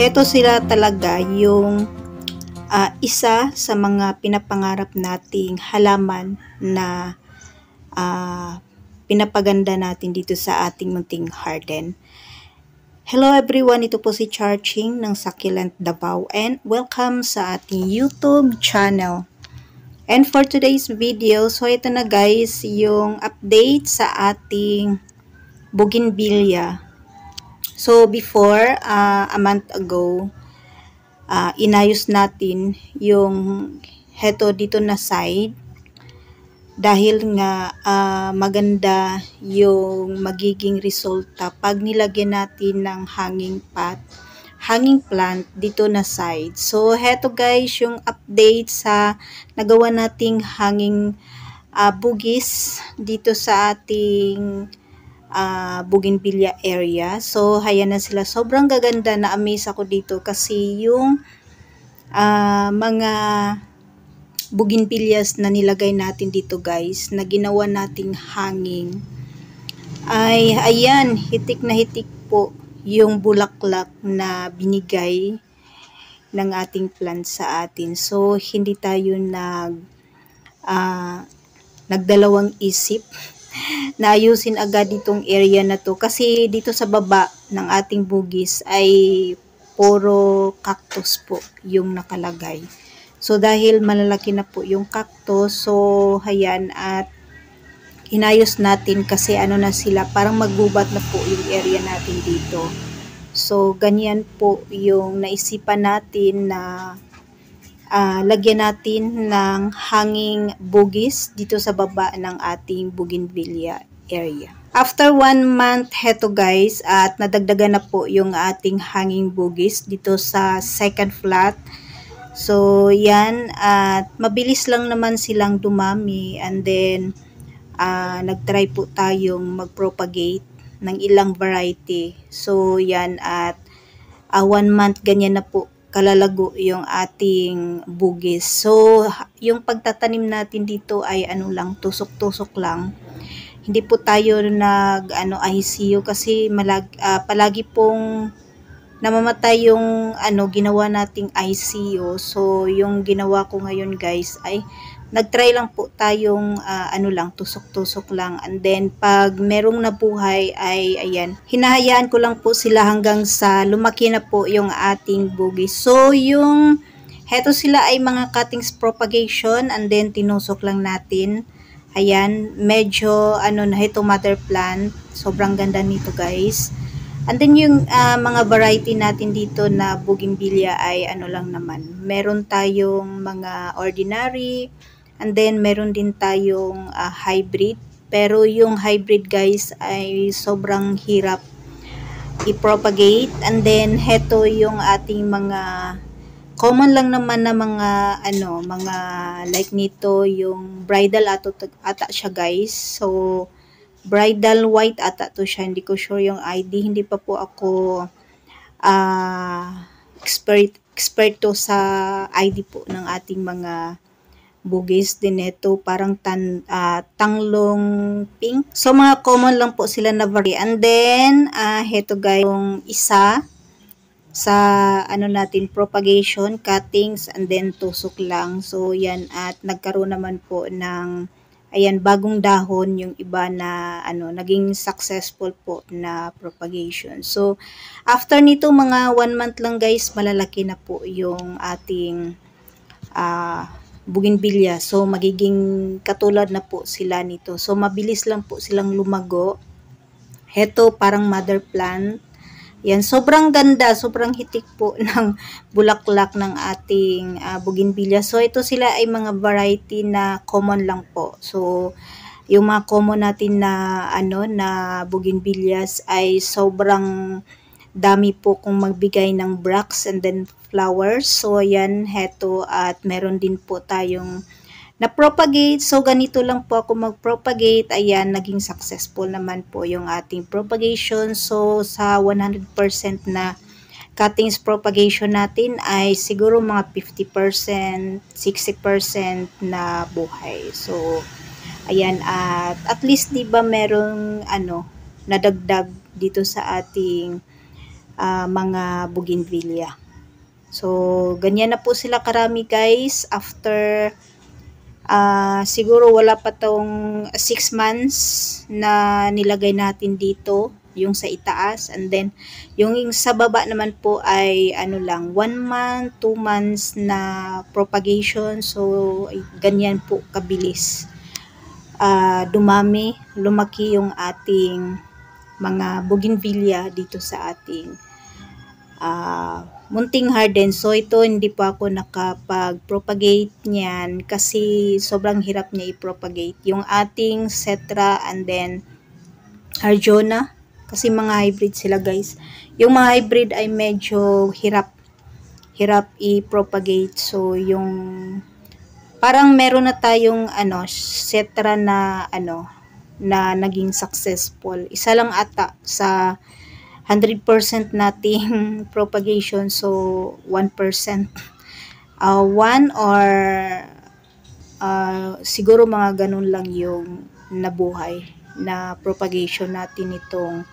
heto sila talaga yung isa sa mga pinapangarap nating halaman na pinapaganda natin dito sa ating munting garden. Hello everyone, ito po si Charching ng Succulent Davao and welcome sa ating YouTube channel. And for today's video, so ito na guys yung update sa ating bougainvillea. So before, a month ago, inayos natin yung heto dito na side dahil nga maganda yung magiging resulta pag nilagyan natin ng hanging plant dito na side. So heto guys yung update sa nagawa nating hanging bugis dito sa ating bougainvillea area. So hayan na sila, sobrang gaganda, na amaze ako dito kasi yung mga bougainvilleas na nilagay natin dito guys, na ginawa nating hanging, ay ayan, hitik na hitik po yung bulaklak na binigay ng ating plant sa atin. So hindi tayo nagdalawang isip na ayusin agad itong area na to, kasi dito sa baba ng ating bugis ay puro cactus po yung nakalagay. So dahil malalaki na po yung cactus, so hayan, at inayos natin kasi ano na sila, parang maggubat na po yung area natin dito. So ganyan po yung naisipan natin na lagyan natin ng hanging bugis dito sa baba ng ating bougainvillea area. After 1 month, heto guys, at nadagdagan na po yung ating hanging bugis dito sa second flat. So yan, at mabilis lang naman silang dumami, and then nagtry po tayong magpropagate ng ilang variety. So yan, at 1 month ganyan na po kalalago yung ating bugis. So yung pagtatanim natin dito ay ano lang, tusok-tusok lang. Hindi po tayo ICU kasi palagi pong namamatay yung ginawa nating ICU. So yung ginawa ko ngayon guys ay nagtry lang po tayong tusok-tusok lang, and then pag merong nabuhay ay ayan, hinahayaan ko lang po sila hanggang sa lumaki na po yung ating bugis. So yung heto sila ay mga cuttings propagation, and then tinusok lang natin. Ayan, medyo na ito mother plant, sobrang ganda nito guys. And then yung mga variety natin dito na bougainvillea ay lang naman, meron tayong mga ordinary, and then meron din tayong hybrid. Pero yung hybrid guys ay sobrang hirap i-propagate. And then heto yung ating mga common lang naman na mga like nito, yung bridal ata siya guys. So bridal white ata to siya, hindi ko sure yung ID, hindi pa po ako expert to sa ID po ng ating mga bugis din ito, parang tanglong pink. So mga common lang po sila na variety. And then heto guys yung isa sa natin, propagation, cuttings, and then tusok lang. So yan, at nagkaroon naman po ng ayan, bagong dahon yung iba na naging successful po na propagation. So after nito mga 1 month lang guys, malalaki na po yung ating bougainvillea. So magiging katulad na po sila nito. So mabilis lang po silang lumago. Heto parang mother plant. Yan, sobrang ganda, sobrang hitik po ng bulaklak ng ating bougainvillea. So ito sila ay mga variety na common lang po. So yung mga common natin na na bougainvilleas ay sobrang dami po kung magbigay ng bracts and then flowers. So ayan, heto, at meron din po tayong na-propagate. So ganito lang po ako mag-propagate. Ayan, naging successful naman po yung ating propagation. So sa 100% na cuttings propagation natin ay siguro mga 50%, 60% na buhay. So ayan, at least 'di ba merong nadagdag dito sa ating mga bougainvillea. So, ganyan na po sila karami guys. After, siguro wala pa tong 6 months na nilagay natin dito, yung sa itaas. And then, yung sa baba naman po ay ano lang, 1 month, 2 months na propagation. So, ganyan po kabilis. Lumaki yung ating mga bougainvillea dito sa ating munting garden. So ito hindi pa ako nakapag-propagate niyan kasi sobrang hirap niya i-propagate. Yung ating Cetra and then Arjona kasi mga hybrid sila guys. Yung mga hybrid ay medyo hirap i-propagate. So yung parang meron na tayong Cetra na na naging successful. Isa lang ata sa 100% nating propagation, so 1%. 1 or siguro mga ganun lang yung nabuhay na propagation natin itong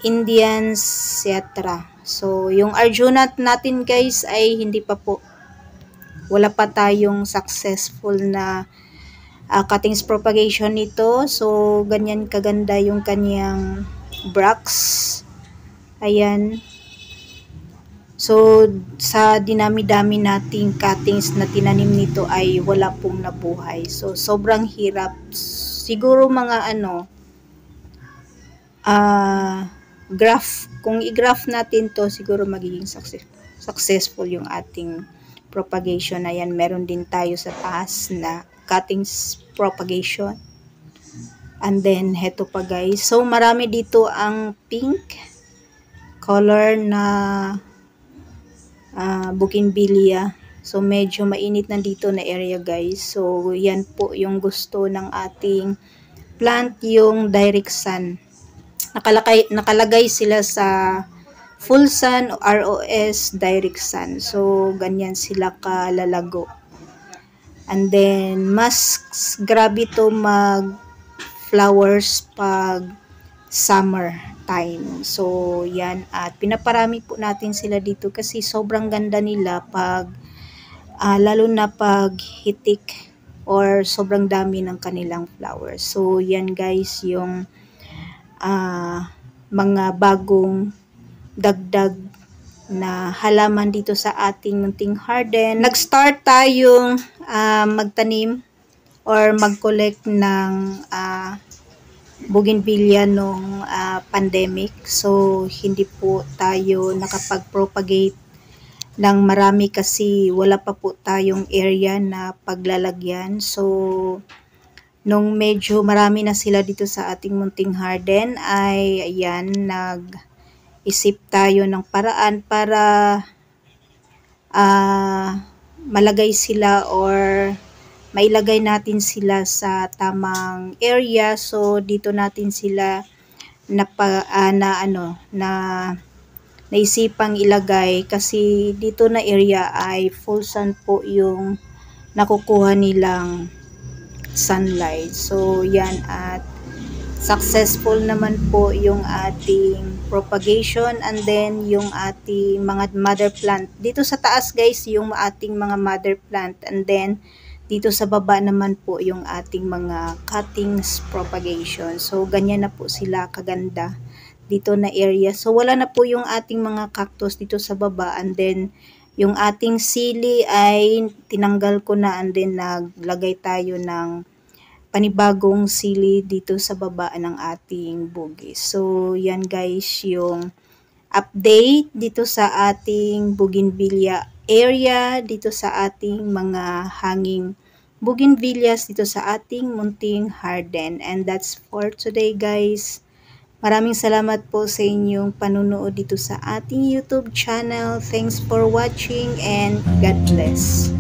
Indian Cetra. So yung Arjuna natin guys ay hindi pa po, wala pa tayong successful na cuttings propagation nito. So ganyan kaganda yung kanyang bracts. Ayan. So, sa dinami-dami nating cuttings na tinanim nito ay wala pong nabuhay. So, sobrang hirap. Siguro mga graph. Kung i-graph natin to, siguro magiging successful yung ating propagation. Ayan, meron din tayo sa taas na cuttings propagation. And then, heto pa guys. So, marami dito ang pink color na bougainvillea. So, medyo mainit na dito na area guys. So, yan po yung gusto ng ating plant, yung direct sun. Nakalagay sila sa full sun o ROS direct sun. So, ganyan sila kalalago. And then, mas grabe to flowers pag summer time. So, yan. At pinaparami po natin sila dito kasi sobrang ganda nila pag, lalo na pag hitik or sobrang dami ng kanilang flowers. So, yan guys yung mga bagong dagdag na halaman dito sa ating munting garden. Nag-start tayong magtanim or mag-collect ng bougainvillea nung pandemic. So, hindi po tayo nakapag-propagate ng marami kasi wala pa po tayong area na paglalagyan. So, nung medyo marami na sila dito sa ating munting garden ay ayan, nag-isip tayo ng paraan para malagay sila or mailagay natin sila sa tamang area. So dito natin sila naisipang ilagay kasi dito na area ay full sun po yung nakukuha nilang sunlight. So yan, at successful naman po yung ating propagation and then yung ating mga mother plant. Dito sa taas guys yung ating mga mother plant and then dito sa baba naman po yung ating mga cuttings propagation. So ganyan na po sila kaganda dito na area. So wala na po yung ating mga cactus dito sa baba and then yung ating sili ay tinanggal ko na and then naglagay tayo ng panibagong sili dito sa baba ng ating bugis. So yan guys yung update dito sa ating bougainvillea area, dito sa ating mga hanging bougainvilleas dito sa ating munting garden. And that's for today guys. Maraming salamat po sa inyong panunood dito sa ating YouTube channel. Thanks for watching and God bless.